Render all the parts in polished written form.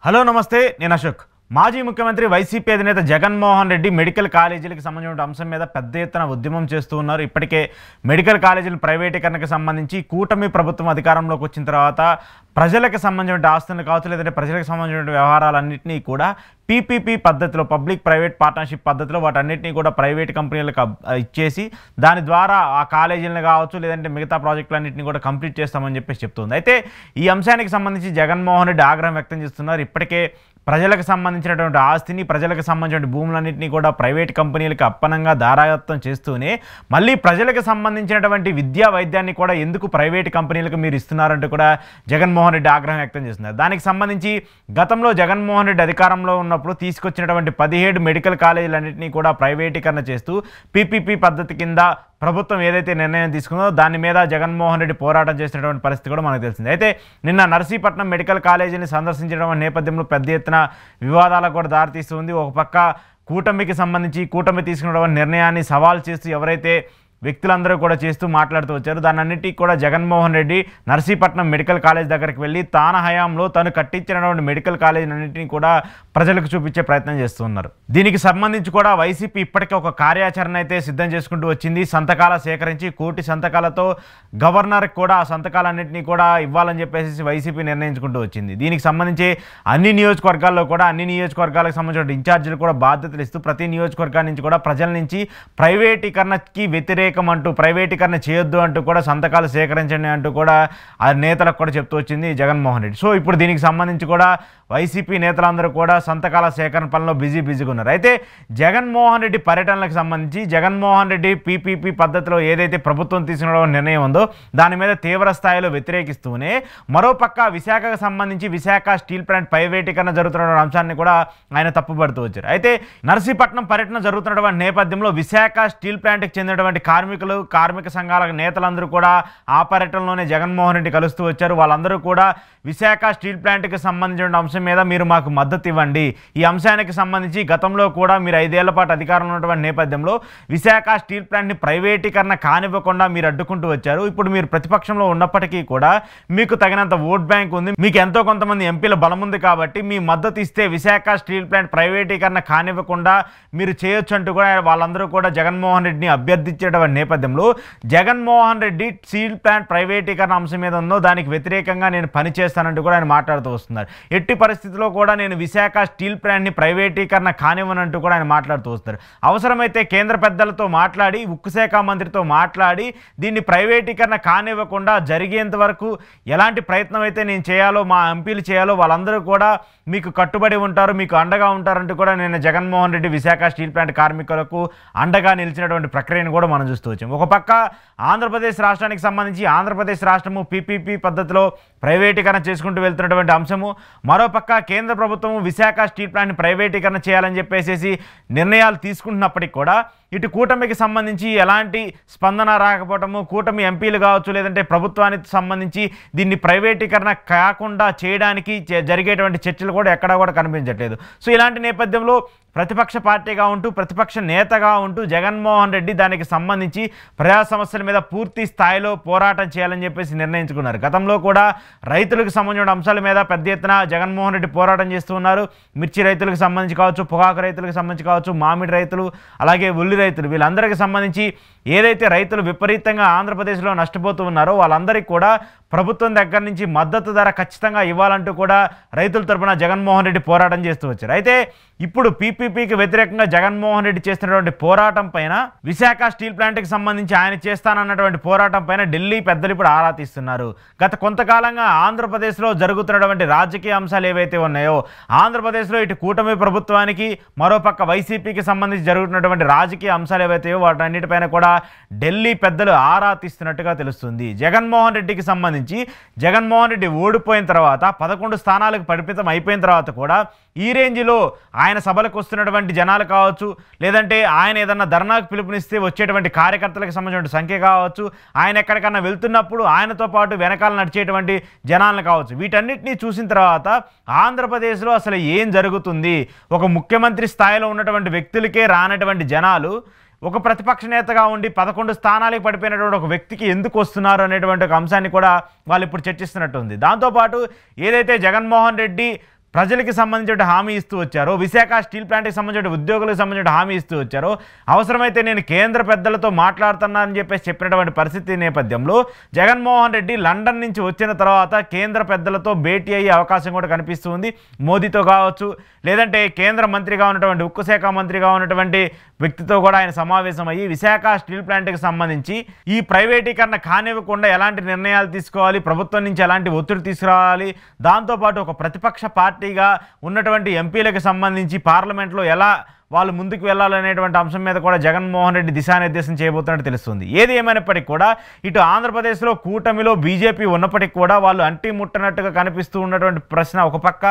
Hello నమస్తే నేను అశోక్ మాజీ ముఖ్యమంత్రి వైసీపీ అధినేత జగన్మోహన్ రెడ్డి మెడికల్ కాలేజీలకు సంబంధించిన అంశం మీద పెద్ద ఎత్తున ఉద్యమం చేస్తూ ఉన్నారు. ఇప్పటికే మెడికల్ కాలేజీల ప్రైవేటీకరణకు సంబంధించి కూటమి ప్రభుత్వం అధికారంలోకి వచ్చిన తర్వాత ప్రజలకు సంబంధించిన ఆస్తులను కావచ్చు లేదంటే ప్రజలకు సంబంధించిన వ్యవహారాలన్నింటినీ కూడా పీపీపీ పద్ధతిలో పబ్లిక్ ప్రైవేట్ పార్ట్నర్షిప్ పద్ధతిలో వాటన్నిటినీ కూడా ప్రైవేట్ కంపెనీలకు ఇచ్చేసి దాని ద్వారా ఆ కాలేజీలను కావచ్చు లేదంటే మిగతా ప్రాజెక్టులన్నింటినీ కూడా కంప్లీట్ చేస్తామని చెప్పేసి చెప్తుంది. అయితే ఈ అంశానికి సంబంధించి జగన్మోహన్ రెడ్డి ఆగ్రహం వ్యక్తం చేస్తున్నారు. ఇప్పటికే ప్రజలకు సంబంధించినటువంటి ఆస్తిని ప్రజలకు సంబంధించిన భూములన్నింటినీ కూడా ప్రైవేట్ కంపెనీలకు అప్పనంగా దారాదత్తం చేస్తూనే మళ్ళీ ప్రజలకు సంబంధించినటువంటి విద్యా వైద్యాన్ని కూడా ఎందుకు ప్రైవేట్ కంపెనీలకు మీరు ఇస్తున్నారంటూ కూడా జగన్మోహన్ రెడ్డి ఆగ్రహం వ్యక్తం చేస్తున్నారు. దానికి సంబంధించి గతంలో జగన్మోహన్ రెడ్డి అధికారంలో ఉన్నప్పుడు తీసుకొచ్చినటువంటి 17 మెడికల్ కాలేజీలన్నింటినీ కూడా ప్రైవేటీకరణ చేస్తూ పీపీపీ పద్ధతి కింద ప్రభుత్వం ఏదైతే నిర్ణయం తీసుకుందో దాని మీద జగన్మోహన్ రెడ్డి పోరాటం చేసినటువంటి పరిస్థితి కూడా మనకు తెలిసింది. అయితే నిన్న నర్సీపట్నం మెడికల్ కాలేజీని సందర్శించడం నేపథ్యంలో పెద్ద ఎత్తున వివాదాలకు కూడా దారితీస్తుంది. ఒక పక్క కూటమికి సంబంధించి కూటమి తీసుకున్నటువంటి నిర్ణయాన్ని సవాల్ చేస్తూ ఎవరైతే వ్యక్తులందరూ కూడా చేస్తూ మాట్లాడుతూ వచ్చారు. దానన్నిటికీ కూడా జగన్మోహన్ రెడ్డి నర్సీపట్నం మెడికల్ కాలేజ్ దగ్గరికి వెళ్ళి తాన హయాంలో తను కట్టించినటువంటి మెడికల్ కాలేజీలన్నింటినీ కూడా ప్రజలకు చూపించే ప్రయత్నం చేస్తున్నారు. దీనికి సంబంధించి కూడా వైసీపీ ఇప్పటికే ఒక కార్యాచరణ అయితే సిద్ధం చేసుకుంటూ వచ్చింది. సంతకాల సేకరించి 1 కోటి సంతకాలతో గవర్నర్కి కూడా ఆ సంతకాలన్నింటినీ కూడా ఇవ్వాలని చెప్పేసి వైసీపీ నిర్ణయించుకుంటూ వచ్చింది. దీనికి సంబంధించి అన్ని నియోజకవర్గాల్లో కూడా అన్ని నియోజకవర్గాలకు సంబంధించిన ఇన్ఛార్జీలు కూడా బాధ్యతలు ఇస్తూ ప్రతి నియోజకవర్గాల నుంచి కూడా ప్రజల నుంచి ప్రైవేటీకరణకి వ్యతిరేకంగా అంటూ ప్రైవేటీకరణ చేయొద్దు అంటూ కూడా సంతకాలు సేకరించండి అంటూ కూడా ఆ నేతలకు కూడా చెప్తూ వచ్చింది జగన్మోహన్ రెడ్డి. సో ఇప్పుడు దీనికి సంబంధించి కూడా వైసీపీ నేతలందరూ కూడా సంతకాల సేకరణ పనిలో బిజీగా ఉన్నారు. అయితే జగన్మోహన్ రెడ్డి పర్యటనలకు సంబంధించి జగన్మోహన్ రెడ్డి పీపీపీ పద్ధతిలో ఏదైతే ప్రభుత్వం తీసుకున్న నిర్ణయం ఉందో దాని మీద తీవ్ర స్థాయిలో వ్యతిరేకిస్తూనే మరోపక్క విశాఖకు సంబంధించి విశాఖ స్టీల్ ప్లాంట్ ప్రైవేటీకరణ జరుగుతున్న అంశాన్ని కూడా ఆయన తప్పుపడుతూ వచ్చారు. అయితే నర్సీపట్నం పర్యటన జరుగుతున్నటువంటి నేపథ్యంలో విశాఖ స్టీల్ ప్లాంట్కి చెందినటువంటి కార్మిక సంఘాల నేతలందరూ కూడా ఆ పర్యటనలోనే జగన్మోహన్ రెడ్డి కలుస్తూ వచ్చారు. వాళ్ళందరూ కూడా విశాఖ స్టీల్ ప్లాంట్కి సంబంధించిన అంశం మీద మీరు మాకు మద్దతు ఇవ్వండి. ఈ అంశానికి సంబంధించి గతంలో కూడా మీరు 5 ఏళ్ల పాటు అధికారంలో ఉన్నటువంటి నేపథ్యంలో విశాఖ స్టీల్ ప్లాంట్ని ప్రైవేటీకరణ కానివ్వకుండా మీరు అడ్డుకుంటూ వచ్చారు. ఇప్పుడు మీరు ప్రతిపక్షంలో ఉన్నప్పటికీ కూడా మీకు తగినంత ఓట్ బ్యాంక్ ఉంది, మీకు ఎంతో కొంతమంది ఎంపీల బలం ఉంది కాబట్టి మీ మద్దతు ఇస్తే విశాఖ స్టీల్ ప్లాంట్ ప్రైవేటీకరణ కానివ్వకుండా మీరు చేయొచ్చు అంటూ కూడా వాళ్ళందరూ కూడా జగన్మోహన్ రెడ్డిని అభ్యర్థించేటువంటి నేపథ్యంలో జగన్మోహన్ రెడ్డి స్టీల్ ప్లాంట్ ప్రైవేటీకరణ అంశం మీద ఉందో దానికి వ్యతిరేకంగా నేను పనిచేస్తానంటూ కూడా ఆయన మాట్లాడుతూ వస్తున్నారు. ఎట్టి పరిస్థితుల్లో కూడా నేను విశాఖ స్టీల్ ప్లాంట్ని ప్రైవేటీకరణ కానివ్వనంటూ కూడా ఆయన మాట్లాడుతూ వస్తారు. అవసరమైతే కేంద్ర పెద్దలతో మాట్లాడి ఉక్కు శాఖ మంత్రితో మాట్లాడి దీన్ని ప్రైవేటీకరణ కానివ్వకుండా జరిగేంత వరకు ఎలాంటి ప్రయత్నం అయితే నేను చేయాలో మా ఎంపీలు చేయాలో వాళ్ళందరూ కూడా మీకు కట్టుబడి ఉంటారు, మీకు అండగా ఉంటారంటూ కూడా నేను జగన్మోహన్ రెడ్డి విశాఖ స్టీల్ ప్లాంట్ కార్మికులకు అండగా నిలిచినటువంటి ప్రక్రియను కూడా మనం చూస్తూ వచ్చాం. ఒక పక్క ఆంధ్రప్రదేశ్ రాష్ట్రానికి సంబంధించి ఆంధ్రప్రదేశ్ రాష్ట్రము పీపీపీ పద్ధతిలో ప్రైవేటీకరణ చేసుకుంటూ వెళ్తున్నటువంటి అంశము, మరోపక్క కేంద్ర ప్రభుత్వం విశాఖ స్టీల్ ప్లాంట్ని ప్రైవేటీకరణ చేయాలని చెప్పేసి నిర్ణయాలు తీసుకుంటున్నప్పటికీ కూడా ఇటు కూటమికి సంబంధించి ఎలాంటి స్పందన రాకపోవటము, కూటమి ఎంపీలు కావచ్చు లేదంటే ప్రభుత్వానికి సంబంధించి దీన్ని ప్రైవేటీకరణ కాకుండా చేయడానికి జరిగేటువంటి చర్చలు కూడా ఎక్కడా కూడా కనిపించట్లేదు. సో ఇలాంటి నేపథ్యంలో ప్రతిపక్ష పార్టీగా ఉంటూ ప్రతిపక్ష నేతగా ఉంటూ జగన్మోహన్ రెడ్డి దానికి సంబంధించి ప్రజా సమస్యల మీద పూర్తి స్థాయిలో పోరాటం చేయాలని చెప్పేసి నిర్ణయించుకున్నారు. గతంలో కూడా రైతులకు సంబంధించిన అంశాల మీద పెద్ద ఎత్తున జగన్మోహన్ రెడ్డి పోరాటం చేస్తూ ఉన్నారు. మిర్చి రైతులకు సంబంధించి కావచ్చు, పొగాకు రైతులకు సంబంధించి కావచ్చు, మామిడి రైతులు అలాగే ఉల్లి రైతులు వీళ్ళందరికీ సంబంధించి ఏదైతే రైతులు విపరీతంగా ఆంధ్రప్రదేశ్లో నష్టపోతూ ఉన్నారో వాళ్ళందరికీ కూడా ప్రభుత్వం దగ్గర నుంచి మద్దతు ధర ఖచ్చితంగా ఇవ్వాలంటూ కూడా రైతుల తరపున జగన్మోహన్ రెడ్డి పోరాటం చేస్తూ వచ్చారు. అయితే ఇప్పుడు పీపీపీకి వ్యతిరేకంగా జగన్మోహన్ రెడ్డి చేస్తున్నటువంటి పోరాటం పైన విశాఖ స్టీల్ ప్లాంట్కి సంబంధించి ఆయన చేస్తానన్నటువంటి పోరాటం పైన ఢిల్లీ పెద్దలు ఇప్పుడు ఆరా తీస్తున్నారు. గత కొంతకాలంగా ఆంధ్రప్రదేశ్లో జరుగుతున్నటువంటి రాజకీయ అంశాలు ఏవైతే ఉన్నాయో ఆంధ్రప్రదేశ్లో ఇటు కూటమి ప్రభుత్వానికి మరోపక్క వైసీపీకి సంబంధించి జరుగుతున్నటువంటి రాజకీయ అంశాలు ఏవైతే వాటన్నిటిపైన కూడా ఢిల్లీ పెద్దలు ఆరా తీస్తున్నట్టుగా తెలుస్తుంది. జగన్మోహన్ రెడ్డికి సంబంధించి జగన్మోహన్ రెడ్డి ఓడిపోయిన తర్వాత 11 స్థానాలకు పరిమితం అయిపోయిన తర్వాత కూడా ఈ రేంజ్లో ఆయన సభలకు వస్తున్నటువంటి జనాలు కావచ్చు లేదంటే ఆయన ఏదన్నా ధర్నాకు పిలుపునిస్తే వచ్చేటువంటి కార్యకర్తలకు సంబంధించిన సంఖ్య కావచ్చు, ఆయన ఎక్కడికన్నా వెళ్తున్నప్పుడు ఆయనతో పాటు వెనకాల నడిచేటువంటి జనాలను కావచ్చు, వీటన్నిటినీ చూసిన తర్వాత ఆంధ్రప్రదేశ్లో అసలు ఏం జరుగుతుంది, ఒక ముఖ్యమంత్రి స్థాయిలో ఉన్నటువంటి వ్యక్తులకే రానటువంటి జనాలు ఒక ప్రతిపక్ష నేతగా ఉండి 11 స్థానాలకు పడిపోయినటువంటి ఒక వ్యక్తికి ఎందుకు వస్తున్నారు అనేటువంటి ఒక అంశాన్ని కూడా వాళ్ళు ఇప్పుడు చర్చిస్తున్నట్టు ఉంది. దాంతోపాటు ఏదైతే జగన్మోహన్ రెడ్డి ప్రజలకు సంబంధించిన హామీ ఇస్తూ వచ్చారో, విశాఖ స్టీల్ ప్లాంట్కి సంబంధించిన ఉద్యోగులకు సంబంధించిన హామీ ఇస్తూ వచ్చారో, అవసరమైతే నేను కేంద్ర పెద్దలతో మాట్లాడుతున్నానని చెప్పినటువంటి పరిస్థితి నేపథ్యంలో జగన్మోహన్ రెడ్డి లండన్ నుంచి వచ్చిన తర్వాత కేంద్ర పెద్దలతో భేటీ అయ్యే అవకాశం కూడా కనిపిస్తుంది. మోదీతో కావచ్చు, లేదంటే కేంద్ర మంత్రిగా ఉన్నటువంటి ఉక్కు శాఖ మంత్రిగా ఉన్నటువంటి వ్యక్తితో కూడా ఆయన సమావేశం అయ్యి విశాఖ స్టీల్ ప్లాంట్కి సంబంధించి ఈ ప్రైవేటీకరణ కానివ్వకుండా ఎలాంటి నిర్ణయాలు తీసుకోవాలి, ప్రభుత్వం నుంచి ఎలాంటి ఒత్తిడి తీసుకురావాలి, దాంతోపాటు ఒక ప్రతిపక్ష పార్టీగా ఉన్నటువంటి ఎంపీలకు సంబంధించి పార్లమెంట్లో ఎలా వాళ్ళు ముందుకు వెళ్ళాలనేటువంటి అంశం మీద కూడా జగన్మోహన్ రెడ్డి దిశానిర్దేశం చేయబోతున్నట్టు తెలుస్తుంది. ఏది ఏమైనప్పటికీ కూడా ఇటు ఆంధ్రప్రదేశ్లో కూటమిలో బీజేపీ ఉన్నప్పటికీ కూడా వాళ్ళు అంటి ముట్టనట్టుగా కనిపిస్తూ ఉన్నటువంటి ప్రశ్న ఒక పక్క,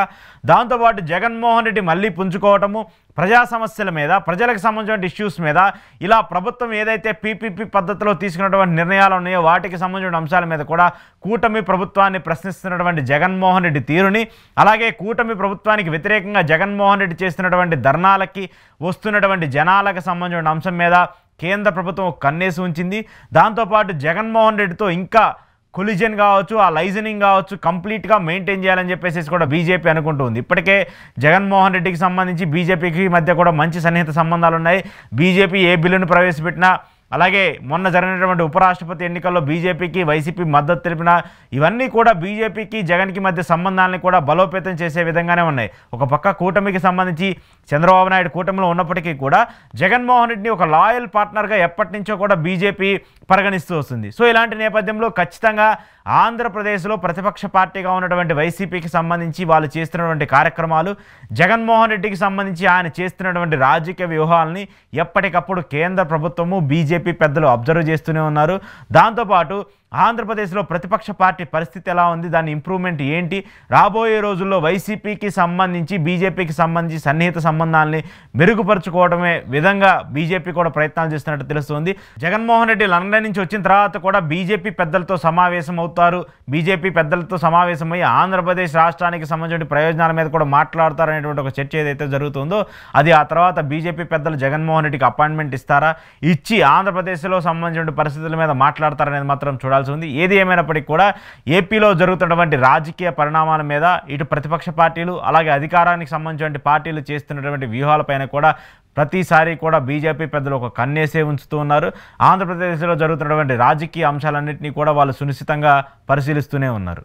దాంతోపాటు జగన్మోహన్ రెడ్డి మళ్ళీ పుంజుకోవటము, ప్రజా సమస్యల మీద, ప్రజలకు సంబంధించిన ఇష్యూస్ మీద, ఇలా ప్రభుత్వం ఏదైతే పీపీపీ పద్ధతిలో తీసుకున్నటువంటి నిర్ణయాలు ఉన్నాయో వాటికి సంబంధించిన అంశాల మీద కూడా కూటమి ప్రభుత్వాన్ని ప్రశ్నిస్తున్నటువంటి జగన్మోహన్ రెడ్డి తీరుని, అలాగే కూటమి ప్రభుత్వానికి వ్యతిరేకంగా జగన్మోహన్ రెడ్డి చేస్తున్నటువంటి ధర్నాలకి వస్తున్నటువంటి జనాలకు సంబంధించిన అంశం మీద కేంద్ర ప్రభుత్వం కన్నేసి ఉంచింది. దాంతోపాటు జగన్మోహన్ రెడ్డితో ఇంకా కొలిజన్ కావచ్చు, ఆ లైజనింగ్ కావచ్చు కంప్లీట్గా మెయింటైన్ చేయాలని చెప్పేసి కూడా బీజేపీ అనుకుంటుంది. ఇప్పటికే జగన్మోహన్ రెడ్డికి సంబంధించి బీజేపీకి మధ్య కూడా మంచి సన్నిహిత సంబంధాలు ఉన్నాయి. బీజేపీ ఏ బిల్లును ప్రవేశపెట్టినా, అలాగే మొన్న జరిగినటువంటి ఉపరాష్ట్రపతి ఎన్నికల్లో బీజేపీకి వైసీపీ మద్దతు తెలిపిన ఇవన్నీ కూడా బీజేపీకి జగన్కి మధ్య సంబంధాలను కూడా బలోపేతం చేసే విధంగానే ఉన్నాయి. ఒక పక్క కూటమికి సంబంధించి చంద్రబాబు నాయుడు కూటమిలో ఉన్నప్పటికీ కూడా జగన్మోహన్ రెడ్డిని ఒక లాయల్ పార్ట్నర్గా ఎప్పటి నుంచో కూడా బీజేపీ పరిగణిస్తూ వస్తుంది. సో ఇలాంటి నేపథ్యంలో ఖచ్చితంగా ఆంధ్రప్రదేశ్లో ప్రతిపక్ష పార్టీగా ఉన్నటువంటి వైసీపీకి సంబంధించి వాళ్ళు చేస్తున్నటువంటి కార్యక్రమాలు, జగన్మోహన్ రెడ్డికి సంబంధించి ఆయన చేస్తున్నటువంటి రాజకీయ వ్యూహాలని ఎప్పటికప్పుడు కేంద్ర ప్రభుత్వము బీజేపీ పెద్దలు అబ్జర్వ్ చేస్తూనే ఉన్నారు. దాంతోపాటు ఆంధ్రప్రదేశ్లో ప్రతిపక్ష పార్టీ పరిస్థితి ఎలా ఉంది, దాని ఇంప్రూవ్మెంట్ ఏంటి, రాబోయే రోజుల్లో వైసీపీకి సంబంధించి బీజేపీకి సంబంధించి సన్నిహిత సంబంధాలని మెరుగుపరుచుకోవడమే విధంగా బీజేపీ కూడా ప్రయత్నాలు చేస్తున్నట్టు తెలుస్తుంది. జగన్మోహన్ రెడ్డి లండన్ నుంచి వచ్చిన తర్వాత కూడా బీజేపీ పెద్దలతో సమావేశం అవుతారు. బీజేపీ పెద్దలతో సమావేశమై ఆంధ్రప్రదేశ్ రాష్ట్రానికి సంబంధించిన ప్రయోజనాల మీద కూడా మాట్లాడతారు అనేటువంటి ఒక చర్చ ఏదైతే జరుగుతుందో అది ఆ తర్వాత బీజేపీ పెద్దలు జగన్మోహన్ రెడ్డికి అపాయింట్మెంట్ ఇస్తారా, ఇచ్చి ఆంధ్రప్రదేశ్లో సంబంధించిన పరిస్థితుల మీద మాట్లాడతారనేది మాత్రం చూడాల్సి ఉంది. ఏది ఏమైనప్పటికీ కూడా ఏపీలో జరుగుతున్నటువంటి రాజకీయ పరిణామాల మీద ఇటు ప్రతిపక్ష పార్టీలు అలాగే అధికారానికి సంబంధించిన పార్టీలు చేస్తున్నటువంటి వ్యూహాలపైన కూడా ప్రతిసారి కూడా బీజేపీ పెద్దలు ఒక కన్నేసే ఉంచుతూ ఉన్నారు. ఆంధ్రప్రదేశ్లో జరుగుతున్నటువంటి రాజకీయ అంశాలన్నింటినీ కూడా వాళ్ళు సునిశ్చితంగా పరిశీలిస్తూనే ఉన్నారు.